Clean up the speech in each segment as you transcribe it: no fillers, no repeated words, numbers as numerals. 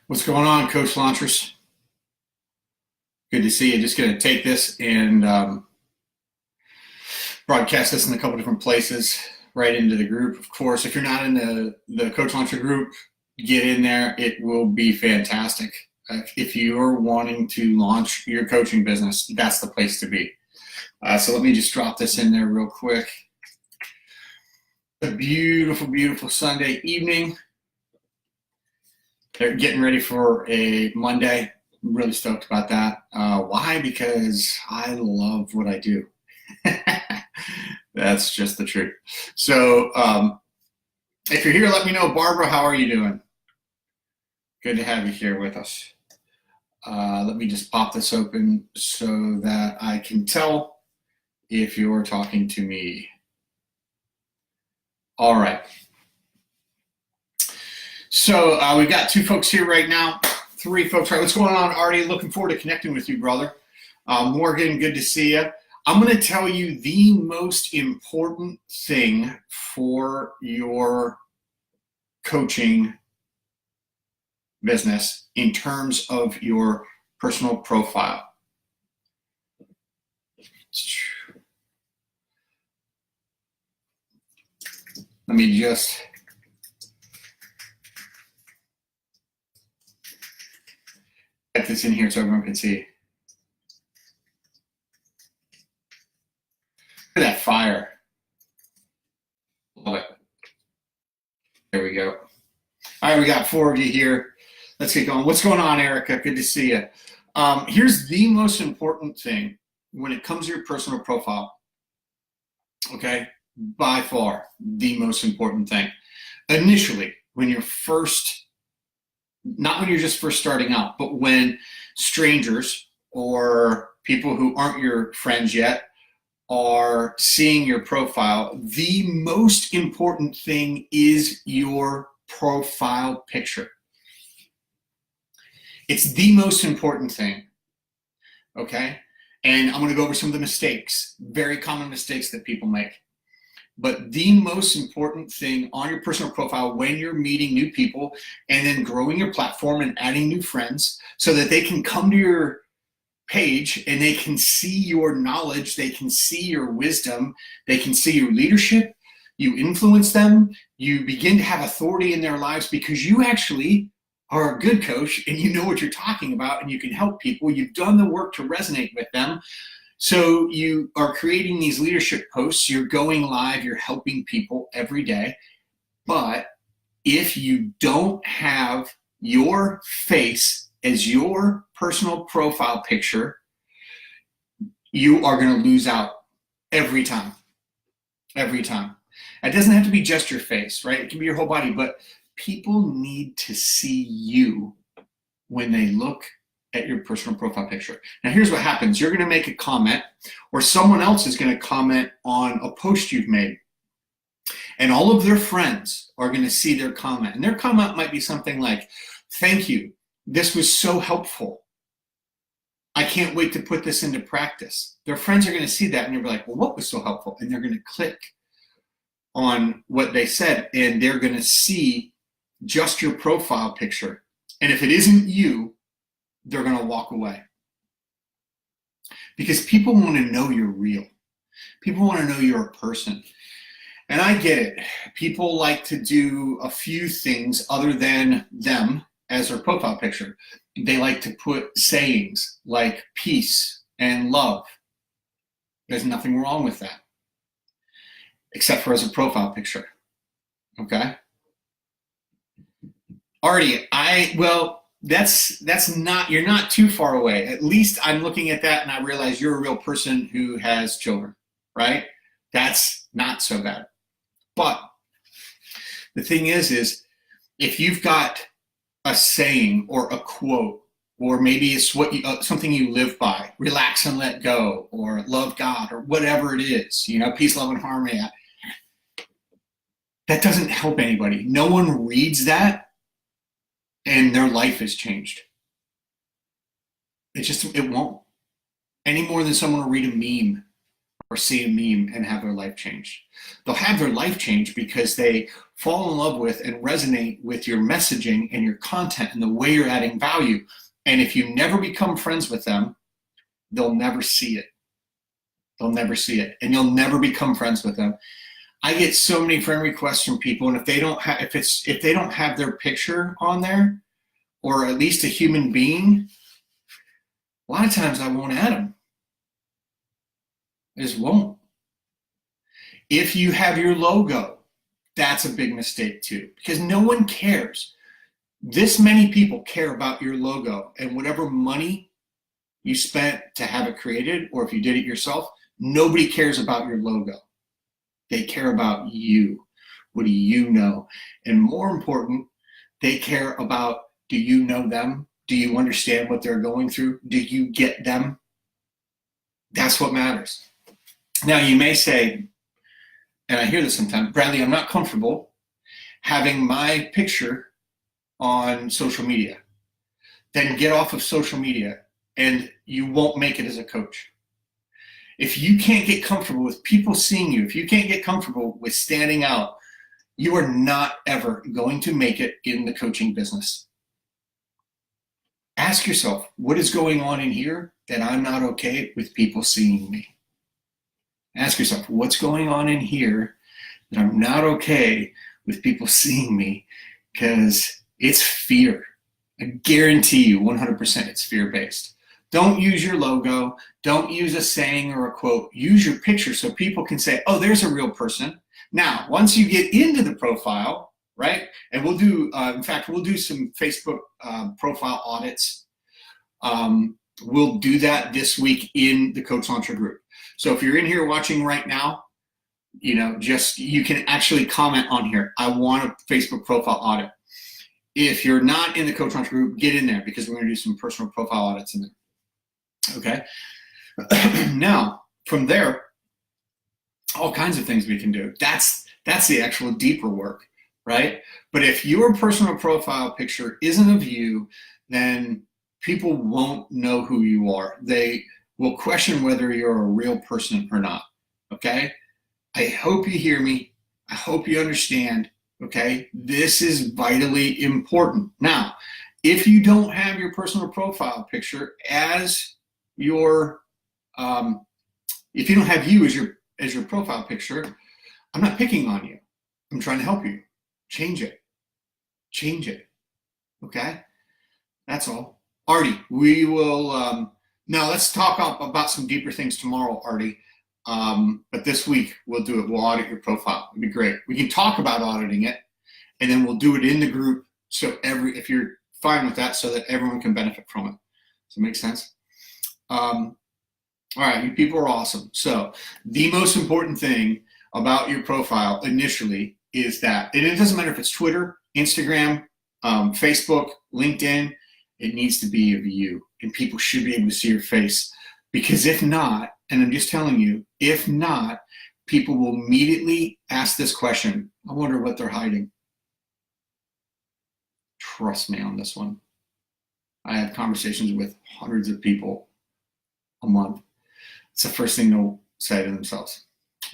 What's going on, Coach Launchers? Good to see you. Just going to take this and broadcast this in a couple different places right into the group. Of course, if you're not in the Coach Launcher group, get in there. It will be fantastic. If you're wanting to launch your coaching business, that's the place to be. So let me just drop this in there real quick. A beautiful, beautiful Sunday evening. They're getting ready for a Monday. I'm really stoked about that. Why? Because I love what I do. That's just the truth. So if you're here, let me know. Barbara, how are you doing? Good to have you here with us. Let me just pop this open so that I can tell if you're talking to me. All right. So we've got two folks here right now, three folks. Right, what's going on, Artie? Looking forward to connecting with you, brother. Morgan, good to see you. I'm going to tell you the most important thing for your coaching business in terms of your personal profile. Let me just get this in here so everyone can see. Look at that fire. Love it. There we go. All right, we got four of you here. Let's get going. What's going on, Erica? Good to see you. Here's the most important thing when it comes to your personal profile. Okay, by far the most important thing. Initially, when you're first, not when you're just first starting out, but when strangers or people who aren't your friends yet are seeing your profile, the most important thing is your profile picture. It's the most important thing, okay? And I'm gonna go over some of the mistakes, very common mistakes that people make. But the most important thing on your personal profile when you're meeting new people and then growing your platform and adding new friends so that they can come to your page and they can see your knowledge, they can see your wisdom, they can see your leadership, you influence them, you begin to have authority in their lives because you actually are a good coach and you know what you're talking about and you can help people. You've done the work to resonate with them. So you are creating these leadership posts, you're going live, you're helping people every day. But if you don't have your face as your personal profile picture, you are going to lose out every time. Every time. It doesn't have to be just your face, right? It can be your whole body, but people need to see you when they look at your personal profile picture. Now here's what happens. You're going to make a comment or someone else is going to comment on a post you've made. And all of their friends are going to see their comment. And their comment might be something like, "Thank you. This was so helpful. I can't wait to put this into practice." Their friends are going to see that and they're like, "Well, what was so helpful?" And they're going to click on what they said and they're going to see just your profile picture. And if it isn't you, they're going to walk away. Because people want to know you're real. People want to know you're a person. And I get it. People like to do a few things other than them as their profile picture. They like to put sayings like peace and love. There's nothing wrong with that, except for as a profile picture. Okay? Artie, that's not, you're not too far away. At least I'm looking at that and I realize you're a real person who has children, right? That's not so bad. But the thing is if you've got a saying or a quote, or maybe it's what something you live by, relax and let go, or love God, or whatever it is, peace, love, and harmony, that doesn't help anybody. No one reads that and their life has changed. It won't. Any more than someone will read a meme or see a meme and have their life changed. They'll have their life change because they fall in love with and resonate with your messaging and your content and the way you're adding value. And if you never become friends with them, they'll never see it. They'll never see it, and you'll never become friends with them. I get so many friend requests from people, and if they don't have their picture on there, or at least a human being, a lot of times I won't add them. I just won't. If you have your logo, that's a big mistake too, because no one cares. This many people care about your logo, and whatever money you spent to have it created, or if you did it yourself, nobody cares about your logo. They care about you. What do you know? And more important, they care about, do you know them? Do you understand what they're going through? Do you get them? That's what matters. Now you may say, and I hear this sometimes, Bradley, I'm not comfortable having my picture on social media. Then get off of social media and you won't make it as a coach. If you can't get comfortable with people seeing you, if you can't get comfortable with standing out, you are not ever going to make it in the coaching business. Ask yourself, what is going on in here that I'm not okay with people seeing me? Ask yourself, what's going on in here that I'm not okay with people seeing me? Because it's fear. I guarantee you 100% it's fear-based. Don't use your logo. Don't use a saying or a quote. Use your picture so people can say, oh, there's a real person. Now, once you get into the profile, right, and we'll do, in fact, we'll do some Facebook profile audits. We'll do that this week in the Coach Launcher group. So if you're in here watching right now, you know, you can actually comment on here. I want a Facebook profile audit. If you're not in the Coach Launcher group, get in there because we're going to do some personal profile audits in there. Okay. Now, from there, all kinds of things we can do. That's the actual deeper work, right? But if your personal profile picture isn't of you, then people won't know who you are. They will question whether you're a real person or not, okay? I hope you hear me. I hope you understand, okay? This is vitally important. Now, if you don't have your personal profile picture as your, if you don't have you as your profile picture, I'm not picking on you. I'm trying to help you. Change it. Change it. Okay? That's all. Artie, we will, now let's talk about some deeper things tomorrow, Artie. But this week we'll do it. We'll audit your profile. It'd be great. We can talk about auditing it, and then we'll do it in the group. So if you're fine with that, so that everyone can benefit from it. Does that make sense? All right, you people are awesome. So the most important thing about your profile initially is that, and it doesn't matter if it's Twitter, Instagram, Facebook, LinkedIn, it needs to be of you, and people should be able to see your face. Because if not, and I'm just telling you, if not, people will immediately ask this question, I wonder what they're hiding. Trust me on this one. I have conversations with hundreds of people a month. It's the first thing they'll say to themselves.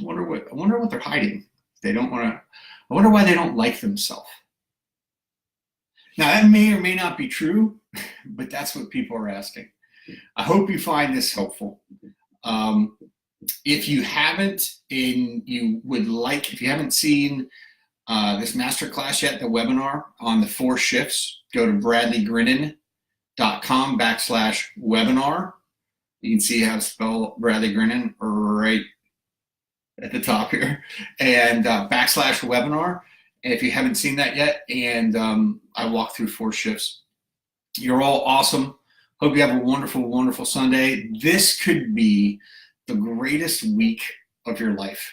I wonder what they're hiding. They don't want to. I wonder why they don't like themselves. Now that may or may not be true, but that's what people are asking. I hope you find this helpful. If you haven't, if you haven't seen this masterclass yet, the webinar on the 4 shifts, go to bradleygrinnen.com/webinar. You can see how to spell Bradley Grinnen right at the top here, and /webinar. And if you haven't seen that yet, and I walk through 4 shifts. You're all awesome. Hope you have a wonderful, wonderful Sunday. This could be the greatest week of your life.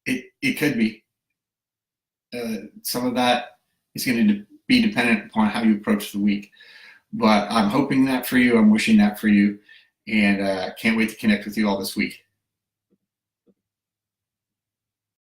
It could be. Some of that is going to be dependent upon how you approach the week. But I'm hoping that for you. I'm wishing that for you. And can't wait to connect with you all this week.